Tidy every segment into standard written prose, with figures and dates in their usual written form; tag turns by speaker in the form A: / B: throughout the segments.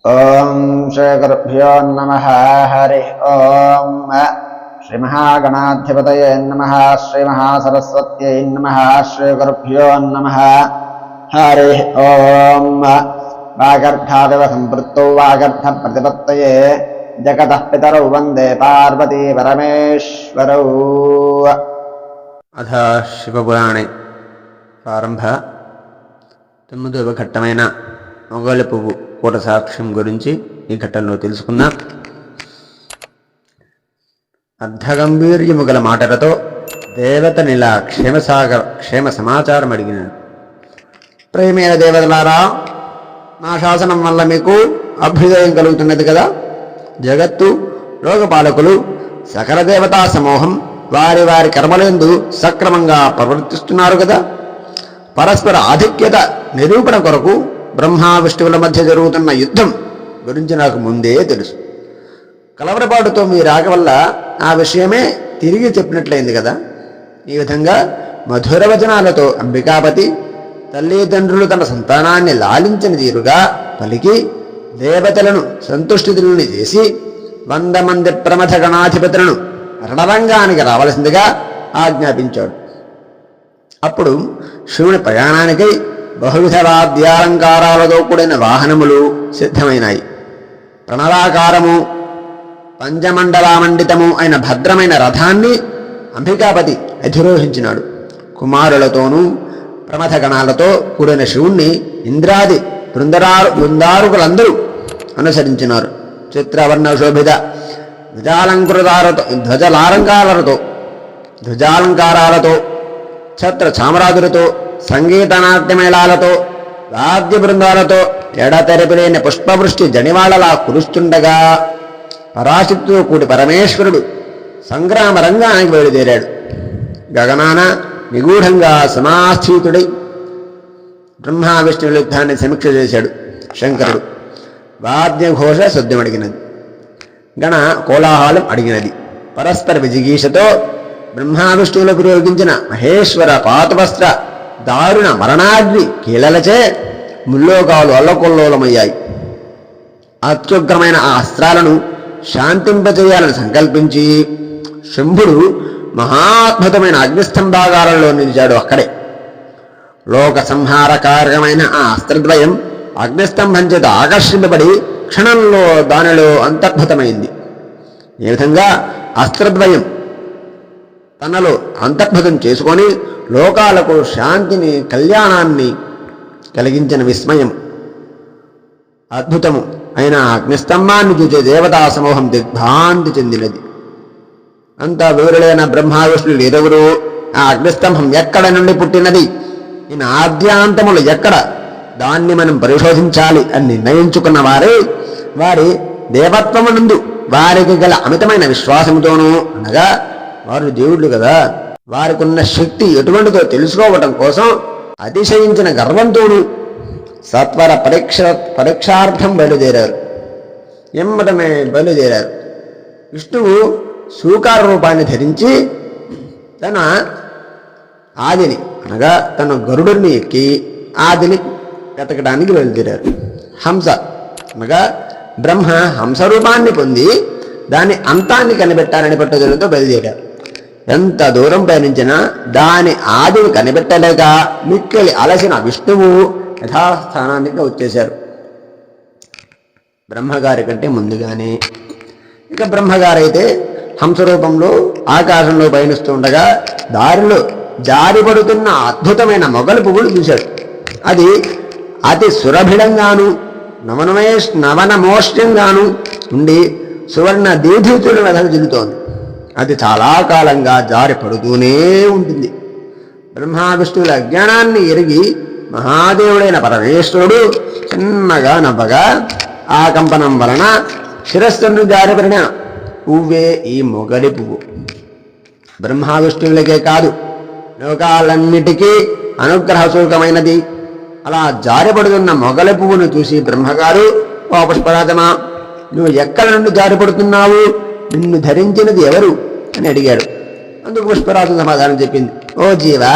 A: ఓం శ్రీ గురుభ్యో నమః. హరి ఓం. శ్రీ మహాగణాధిపతయే నమః. శ్రీ మహాసరస్వత్యై నమః. శ్రీ గురుభ్యో నమః. హరి ఓం. వాగర్ధాదివ సంపృక్తౌ వాగర్ధ ప్రతిపత్తయే జగతః పితరౌ వందే పార్వతీ పరమేశ్వరౌ.
B: అథ శివపురాణే ప్రారంభ. 9వ ఘట్టమైన మొగలి పువ్వు కూట సాక్ష్యం గురించి ఈ ఘట్టంలో తెలుసుకుందాం. అర్ధగంభీర్యము గల మాటలతో దేవతనిలా క్షేమ సమాచారం అడిగినాడు. ప్రేమైన దేవతలారా, నా శాసనం వల్ల మీకు అభ్యుదయం కలుగుతున్నది కదా. జగత్తు లోకపాలకులు సకల దేవతా సమూహం వారి వారి కర్మలందు సక్రమంగా ప్రవర్తిస్తున్నారు కదా. పరస్పర ఆధిక్యత నిరూపణ కొరకు బ్రహ్మ విష్ణువుల మధ్య జరుగుతున్న యుద్ధం గురించి నాకు ముందే తెలుసు. కలవరపాటుతో మీ రాక వల్ల ఆ విషయమే తిరిగి చెప్పినట్లయింది కదా. ఈ విధంగా మధుర వచనాలతో అంబికాపతి తల్లిదండ్రులు తన సంతానాన్ని లాలించిన తీరుగా పలికి దేవతలను సంతుష్టితుల్ని చేసి 100 మంది ప్రమథ గణాధిపతులను రణరంగానికి రావలసిందిగా ఆజ్ఞాపించాడు. అప్పుడు శివుని ప్రయాణానికై బహువిధ వాద్యాలంకారాలతో కూడిన వాహనములు సిద్ధమైనాయి. ప్రణవాకారము పంచమండలామండితము అయిన భద్రమైన రథాన్ని అంబికాపతి అధిరోహించినాడు. కుమారులతోనూ ప్రమథ గణాలతో కూడిన శివుణ్ణి ఇంద్రాది బృందారుకులందరూ అనుసరించినారు. చిత్రవర్ణ శోభిత ధ్వజాలంకారాలతో ఛత్ర చామరాజులతో సంగీత నాట్యమేళాలతో వాద్య బృందాలతో ఎడతెరపిలేని పుష్పవృష్టి జనివాళలా కురుస్తుండగా పరాశక్తితో కూడి పరమేశ్వరుడు సంగ్రామ రంగానికి బయలుదేరాడు. గగనాన నిగూఢంగా సమాస్థితుడై బ్రహ్మ విష్ణువుల యుద్ధాన్ని సమీక్ష చేశాడు. శంకరుడు వాద్యఘోష శబ్దమడిగినది, గణ కోలాహలం అడిగినది. పరస్పర విజిగీషతో బ్రహ్మ విష్ణువులు ప్రయోగించిన మహేశ్వర పాతవస్త్ర దారుణ మరణాగ్ని కీలలచే ముల్లోకాలు అల్లకొల్లోలమయ్యాయి. అత్యుగ్రమైన ఆ అస్త్రాలను శాంతింపచేయాలని సంకల్పించి శంభుడు మహాద్భుతమైన అగ్నిస్తంభాగారంలో నిలిచాడు. అక్కడే లోక సంహారకారకమైన ఆ అస్త్రద్వయం అగ్నిస్తంభం చేత ఆకర్షింపబడి క్షణంలో దానిలో అంతర్భుతమైంది. ఈ విధంగా అస్త్రద్వయం తనలో అంతర్భుతం చేసుకొని లోకాలకు శాంతిని కళ్యాణాన్ని కలిగించిన విస్మయం అద్భుతము అయిన అగ్నిస్తంభాన్ని చూసే దేవతా సమూహం దిగ్భ్రాంతి చెందినది. అంతా వివరులైన బ్రహ్మ విష్ణువులు ఇరువురు ఆ అగ్నిస్తంభం ఎక్కడ నుండి పుట్టినది, ఈయన ఆద్యాంతములు ఎక్కడ, దాన్ని మనం పరిశోధించాలి అని నిర్ణయించుకున్న వారి దేవత్వమునందు వారికి గల అమితమైన విశ్వాసంతోనూ, అనగా వారు దేవుళ్ళు కదా, వారికి ఉన్న శక్తి ఎటువంటిదో తెలుసుకోవటం కోసం అతిశయించిన గర్వంతోనూ సత్వర పరీక్షార్థం బయలుదేరారు. ఎమ్మటమే బయలుదేరారు. విష్ణువు సూకార రూపాన్ని ధరించి తన ఆదిని, అనగా తన గరుడుని ఎక్కి ఆదిని వెతకడానికి బయలుదేరారు. హంస అనగా బ్రహ్మ హంస రూపాన్ని పొంది దాని అంతాన్ని కనిపెట్టాలని పట్టుదలతో బయలుదేరారు. ఎంత దూరం పయనించినా దాని ఆదిని కనిపెట్టలేక మిక్కిలి అలసిన విష్ణువు యథాస్థానానికి వచ్చేశారు. బ్రహ్మగారి కంటే ముందుగానే. ఇక బ్రహ్మగారైతే హంసరూపంలో ఆకాశంలో పయనిస్తూ ఉండగా దారిలో జారిపడుతున్న అద్భుతమైన మొగలి పువ్వులు చూశాడు. అది అతి సురభిడంగాను నవనమోష్యంగాను ఉండి సువర్ణ దీధితుల వెధలు చెల్లుతోంది. అది చాలా కాలంగా జారి పడుతూనే ఉంటుంది. బ్రహ్మ విష్ణువుల అజ్ఞానాన్ని ఎరిగి మహాదేవుడైన పరమేశ్వరుడు చిన్నగా నవ్వగా ఆ కంపనం వలన శిరస్సును జారిపడిన పువ్వే ఈ మొగలి పువ్వు. బ్రహ్మ విష్ణువులకే కాదు, లోకాలన్నిటికీ అనుగ్రహ సూకమైనది. అలా జారిపడుతున్న మొగలి పువ్వును చూసి బ్రహ్మగారు, ఓ పుష్పరాజమా, నువ్వు ఎక్కడ నుండి జారిపడుతున్నావు, నిన్ను ధరించినది ఎవరు అని అడిగాడు. అందుకు పుష్పరాజు సమాధానం చెప్పింది, ఓ జీవా,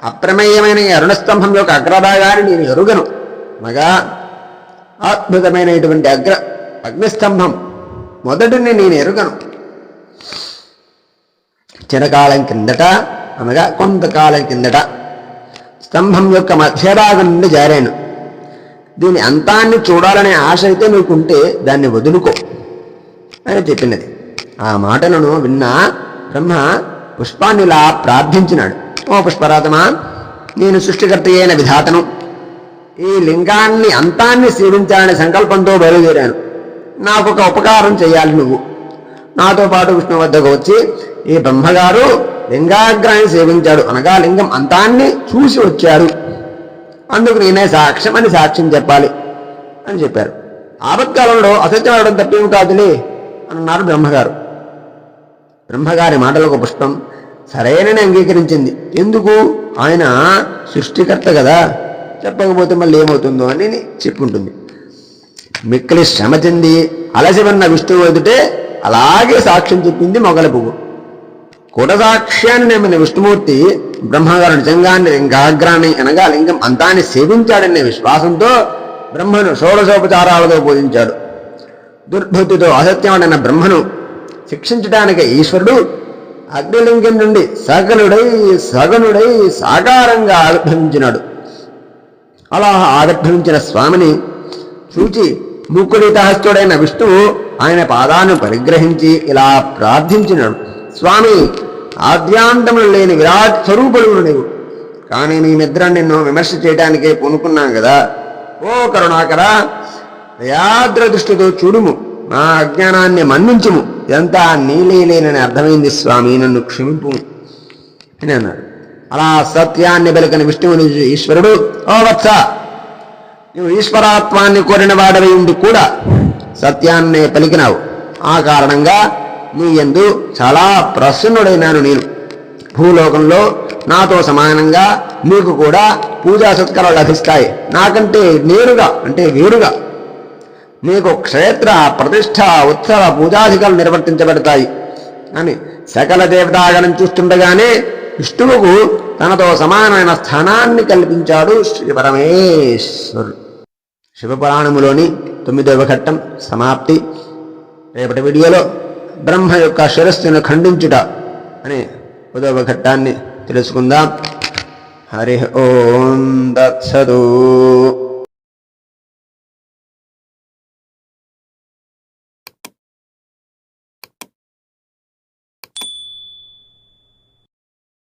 B: అప్రమేయమైన ఈ అరుణస్తంభంలోకి అగ్రభాగాన్ని నేను ఎరుగను, అనగా అద్భుతమైనటువంటి అగ్నిస్తంభం మొదటిని నేను ఎరుగను. చిరకాలం కిందట అనగా కొంతకాలం కిందట స్తంభం యొక్క మధ్యభాగం నుండి జారాను. దీని అంతాన్ని చూడాలనే ఆశ అయితే నీకుంటే దాన్ని వదులుకో అని చెప్పినది. ఆ మాటలను విన్న బ్రహ్మ పుష్పాన్నిలా ప్రార్థించినాడు. ఓ పుష్పరాతమా, నేను సృష్టికర్త అయిన విధాతను. ఈ లింగాన్ని అంతాన్ని సేవించాలనే సంకల్పంతో బయలుదేరాను. నాకు ఒక ఉపకారం చేయాలి. నువ్వు నాతో పాటు విష్ణు వద్దకు వచ్చి, ఈ బ్రహ్మగారు లింగాగ్రాన్ని సేవించాడు అనగా లింగం అంతాన్ని చూసి వచ్చాడు, అందుకు నేనే సాక్ష్యం అని సాక్ష్యం చెప్పాలి అని చెప్పారు. ఆపత్కాలంలో అసత్యం అవడం తప్పేమి కాదులే అన్నారు బ్రహ్మగారు. బ్రహ్మగారి మాటలకు పుష్పం సరైనని అంగీకరించింది. ఎందుకు? ఆయన సృష్టికర్త కదా, చెప్పకపోతే మళ్ళీ ఏమవుతుందో అని చెప్పుకుంటుంది. మిక్కిలి శ్రమ చెంది అలసి ఉన్న విష్ణువు ఎదుటే అలాగే సాక్ష్యం చెప్పింది మొగలి పువ్వు. కుట సాక్ష్యాన్ని నమ్మిన విష్ణుమూర్తి బ్రహ్మగారు నిజంగాన్ని లింగాగ్రాన్ని అనగా లింగం అంతాన్ని సేవించాడనే విశ్వాసంతో బ్రహ్మను షోడశోపచారాలతో పూజించాడు. దుర్బుద్ధితో అసత్యమడిన బ్రహ్మను శిక్షించడానికి ఈశ్వరుడు అగ్నిలింగం నుండి సగనుడై సాకారంగా ఆవిర్భవించినాడు. అలా ఆవిర్భవించిన స్వామిని చూచి ముక్కుడితహస్తుడైన విష్ణువు ఆయన పాదాన్ని పరిగ్రహించి ఇలా ప్రార్థించినాడు. స్వామి, ఆద్యాంతములు లేని విరాట్ స్వరూపుడు నీవు, కానీ నీ నిద్ర నిన్ను విమర్శ చేయడానికే పూనుకున్నాం కదా. ఓ కరుణాకర, దయాద్ర దృష్టితో చూడుము, నా అజ్ఞానాన్ని మన్నించుము. ఇదంతా నీలేనని అర్థమైంది స్వామి, నన్ను క్షమింపు అని అన్నాడు. అలా సత్యాన్ని వెలుకని విష్ణువుని ఈశ్వరుడు, ఓ వత్స, నువ్వు ఈశ్వరాత్మాన్ని కోరిన వాడవి ఉండి కూడా సత్యాన్నే పలికినావు. ఆ కారణంగా నీ యందు చాలా ప్రసన్నుడైనాను. నేను భూలోకంలో నాతో సమానంగా నీకు కూడా పూజా సత్కారాలు లభిస్తాయి. నాకంటే నేరుగా అంటే వేరుగా నీకు క్షేత్ర ప్రతిష్ట ఉత్సవ పూజాధికారులు నిర్వర్తించబడతాయి అని సకల దేవతాగణం చూస్తుండగానే విష్ణువుకు తనతో సమానమైన స్థానాన్ని కల్పించాడు శ్రీ పరమేశ్వరుడు. శివపురాణములోని 9వ ఘట్టం సమాప్తి. రేపటి వీడియోలో బ్రహ్మ యొక్క శిరస్సును ఖండించుట అనే 10వ ఘట్టాన్ని తెలుసుకుందాం. హరి ఓం దత్సదు.